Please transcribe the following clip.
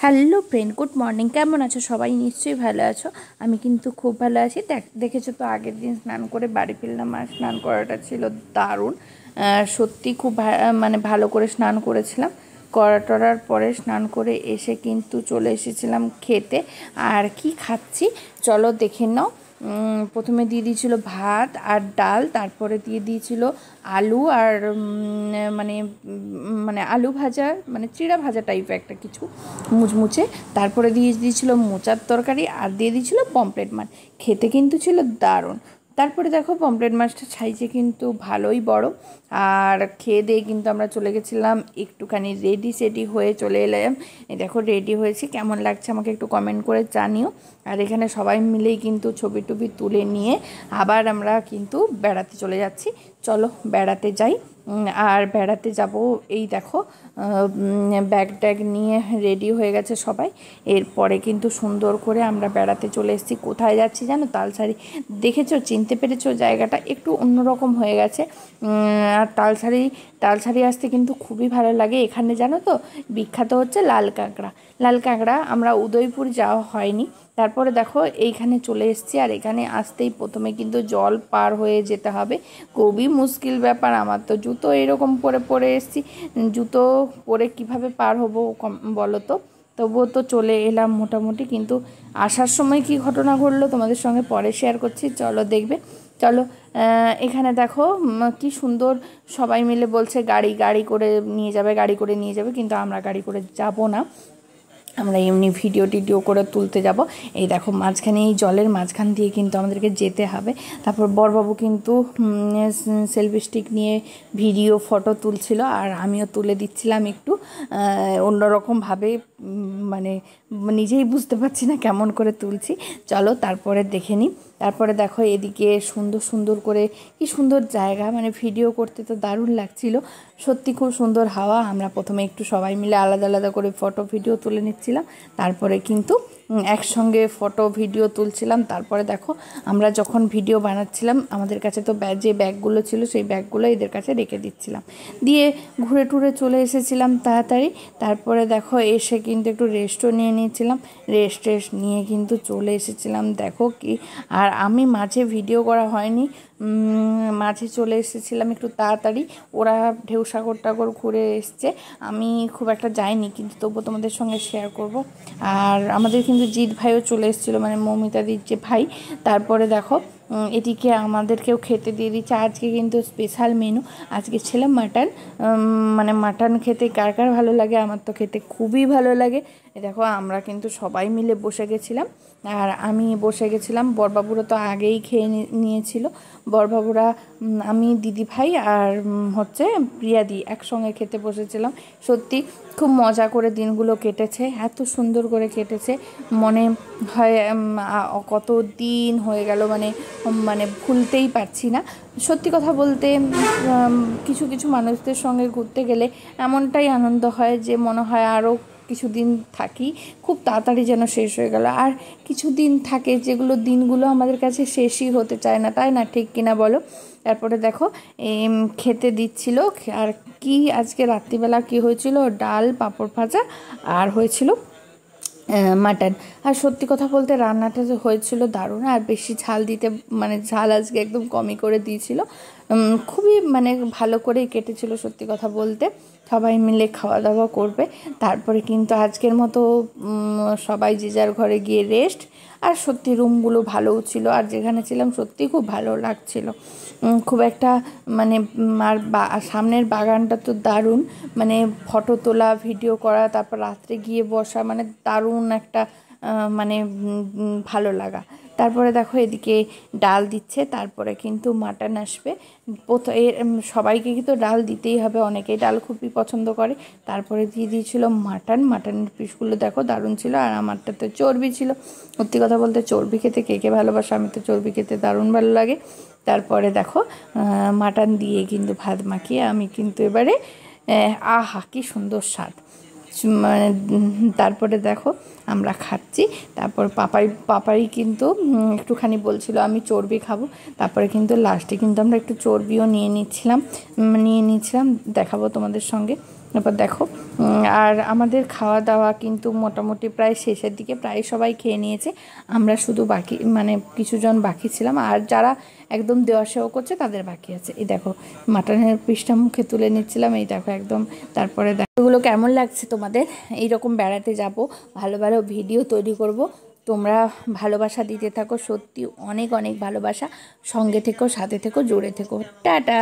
Hello friend, good morning. কেমন আছো সবাই? নিশ্চয়ই ভালো আছো। আমি কিন্তু খুব ভালো আছি। দেখেছো তো, আগের দিন স্নান করে বাড়ি ফিরলাম আর স্নান করাটা ছিল দারুণ। সত্যি খুব মানে ভালো করে স্নান করেছিলাম। করার পরে স্নান করে এসে কিন্তু চলে এসেছিলাম খেতে। আর কি খাচ্ছি চলো দেখে নাও। প্রথমে দিয়ে দিয়েছিল ভাত আর ডাল, তারপরে দিয়ে দিয়েছিল আলু আর মানে মানে আলু ভাজা, মানে চিড়া ভাজা টাইপের একটা কিছু মুচমুচে। তারপরে দিয়ে দিয়েছিল মোচার তরকারি আর দিয়ে দিয়েছিল পমফ্রেট মাছ। খেতে কিন্তু ছিল দারুণ। তারপরে দেখো পমফ্রেট মাছটা সাইজে কিন্তু ভালোই বড়। আর খেয়ে দিয়ে কিন্তু আমরা চলে গেছিলাম একটুখানি রেডি সেডি হয়ে চলে এলাম। এই দেখো রেডি হয়েছি, কেমন লাগছে আমাকে একটু কমেন্ট করে জানিও। আর এখানে সবাই মিলেই কিন্তু ছবি টবি তুলে নিয়ে আবার আমরা কিন্তু বেড়াতে চলে যাচ্ছি। চলো বেড়াতে যাই। আর বেড়াতে যাব, এই দেখো ব্যাগ ট্যাগ নিয়ে রেডি হয়ে গেছে সবাই। এরপরে কিন্তু সুন্দর করে আমরা বেড়াতে চলে এসেছি। কোথায় যাচ্ছি জানো? তালসারি। দেখেছো, চিনতে পেরেছো? জায়গাটা একটু অন্যরকম হয়ে গেছে। আর তালসারি আসতে কিন্তু খুবই ভালো লাগে। এখানে জানো তো বিখ্যাত হচ্ছে লাল কাঁকড়া। লাল কাঁকড়া আমরা উদয়পুর যাওয়া হয়নি। তারপরে দেখো এইখানে চলে এসেছি। আর এখানে আসতেই প্রথমে কিন্তু জল পার হয়ে যেতে হবে। খুবই মুশকিল ব্যাপার। আমার তো জুতো এরকম পরে এসেছি, জুতো পরে কিভাবে পার হবো বলো তো। তবুও তো চলে এলাম মোটামুটি। কিন্তু আসার সময় কি ঘটনা ঘটলো তোমাদের সঙ্গে পরে শেয়ার করছি, চলো দেখবে। চলো এখানে দেখো কি সুন্দর সবাই মিলে বলছে গাড়ি করে নিয়ে যাবে, গাড়ি করে নিয়ে যাবে। কিন্তু আমরা গাড়ি করে যাব না, আমরা এমনি ভিডিও টিডিও করে তুলতে যাব। এই দেখো মাঝখানে, এই জলের মাঝখান দিয়ে কিন্তু আমাদেরকে যেতে হবে। তারপর বরবাবু কিন্তু সেলফি স্টিক নিয়ে ভিডিও ফটো তুলছিল আর আমিও তুলে দিচ্ছিলাম একটু অন্যরকমভাবে। মানে নিজেই বুঝতে পারছি না কেমন করে তুলছি। চলো তারপরে দেখে নিই। তারপরে দেখো এদিকে সুন্দর সুন্দর করে, কি সুন্দর জায়গা, মানে ভিডিও করতে তো দারুণ লাগছিল। সত্যি খুব সুন্দর হাওয়া। আমরা প্রথমে একটু সবাই মিলে আলাদা আলাদা করে ফটো ভিডিও তুলে নিচ্ছিলাম। তারপরে কিন্তু একসঙ্গে ফটো ভিডিও তুলছিলাম। তারপরে দেখো আমরা যখন ভিডিও বানাচ্ছিলাম, আমাদের কাছে তো যে ব্যাগগুলো ছিল সেই ব্যাগগুলো এদের কাছে রেখে দিচ্ছিলাম, দিয়ে ঘুরে টুরে চলে এসেছিলাম তাড়াতাড়ি। তারপরে দেখো এসে কিন্তু একটু রেস্টও নিয়ে নিয়েছিলাম। রেস্ট নিয়ে কিন্তু চলে এসেছিলাম। দেখো কি, আর আমি মাঝে ভিডিও করা হয়নি, মাঝে চলে এসেছিলাম একটু তাড়াতাড়ি। ওরা ঢেউসাগর টাগর ঘুরে এসছে, আমি খুব একটা যাইনি, কিন্তু তবুও তোমাদের সঙ্গে শেয়ার করব। আর আমাদের কিন্তু জিৎ ভাইও চলে এসেছিলো, মানে মৌমিতাদির যে ভাই। তারপরে দেখো এদিকে আমাদেরকেও খেতে দিয়ে দিচ্ছে। আজকে কিন্তু স্পেশাল মেনু, আজকে ছিল মাটন। মানে মাটন খেতে কার কার ভালো লাগে? আমার তো খেতে খুবই ভালো লাগে। দেখো আমরা কিন্তু সবাই মিলে বসে গেছিলাম। আর আমি বসে গেছিলাম, বরবাবুরা তো আগেই খেয়ে নিয়েছিল। বরবাবুরা, আমি, দিদি ভাই আর হচ্ছে প্রিয়াদি একসঙ্গে খেতে বসেছিলাম। সত্যি খুব মজা করে দিনগুলো কেটেছে, এত সুন্দর করে কেটেছে। মনে হয় কত দিন হয়ে গেল, মানে মানে ভুলতেই পারছি না। সত্যি কথা বলতে কিছু কিছু মানুষদের সঙ্গে ঘুরতে গেলে এমনটাই আনন্দ হয় যে মনে হয় আরও কিছুদিন থাকি, খুব তাড়াতাড়ি যেন শেষ হয়ে গেল। আর কিছু দিন থাকে যেগুলো দিনগুলো আমাদের কাছে শেষই হতে চায় না, তাই না? ঠিক কিনা বলো? তারপরে দেখো খেতে দিচ্ছিল। আর কি আজকে রাত্রিবেলা কি হয়েছিল? ডাল, পাঁপড় ভাজা আর হয়েছিল মাটন। আর সত্যি কথা বলতে রান্নাটা যে হয়েছিল দারুণ। আর বেশি ঝাল দিতে, মানে ঝাল আজকে একদম কমই করে দিয়েছিল। খুবই মানে ভালো করেই কেটেছিল সত্যি কথা বলতে। সবাই মিলে খাওয়া দাওয়া করবে। তারপরে কিন্তু আজকের মতো সবাই যে যার ঘরে গিয়ে রেস্ট। আর সত্যি রুমগুলো ভালোও ছিল, আর যেখানে ছিলাম সত্যি খুব ভালো লাগছিল। খুব একটা মানে আর সামনের বাগানটা তো দারুণ, মানে ফটো তোলা, ভিডিও করা, তারপর রাত্রে গিয়ে বসা, মানে দারুণ একটা মানে ভালো লাগা। তারপরে দেখো এদিকে ডাল দিচ্ছে, তারপরে কিন্তু মাটন আসবে। সবাইকে কিন্তু ডাল দিতেই হবে, অনেকেই ডাল খুবই পছন্দ করে। তারপরে দিয়ে দিয়েছিল মাটনের পিসগুলো দেখো দারুণ ছিল। আর আমারটা তো চর্বি ছিল। সত্যি কথা বলতে চর্বি খেতে কে কে ভালোবাসে? আমি তো চর্বি খেতে দারুণ ভালো লাগে। তারপরে দেখো মাটন দিয়ে কিন্তু ভাত মাখিয়ে আমি কিন্তু এবারে আহা কি সুন্দর স্বাদ, মানে তারপরে দেখো আমরা খাচ্ছি। তারপর পাপাই কিন্তু একটুখানি বলছিল আমি চর্বি খাবো। তারপরে কিন্তু লাস্টে কিন্তু আমরা একটু চর্বিও নিয়ে নিয়েছিলাম, দেখাবো তোমাদের সঙ্গে। তারপর দেখো আর আমাদের খাওয়া দাওয়া কিন্তু মোটামুটি প্রায় শেষের দিকে, প্রায় সবাই খেয়ে নিয়েছে। আমরা শুধু বাকি মানে কিছুজন বাকি ছিলাম, আর যারা একদম দেওয়া সেও করছে তাদের বাকি আছে। এই দেখো মাটনের পিসটা মুখে তুলে নিচ্ছিলাম, এই দেখো একদম। তারপরে দেখো এগুলো কেমন লাগছে তোমাদের। এইরকম বেড়াতে যাব, ভালো ভালো ভিডিও তৈরি করব, তোমরা ভালোবাসা দিতে থাকো, সত্যি অনেক অনেক ভালোবাসা। সঙ্গে থেকো, সাথে থেকো, জুড়ে থেকো। টাটা।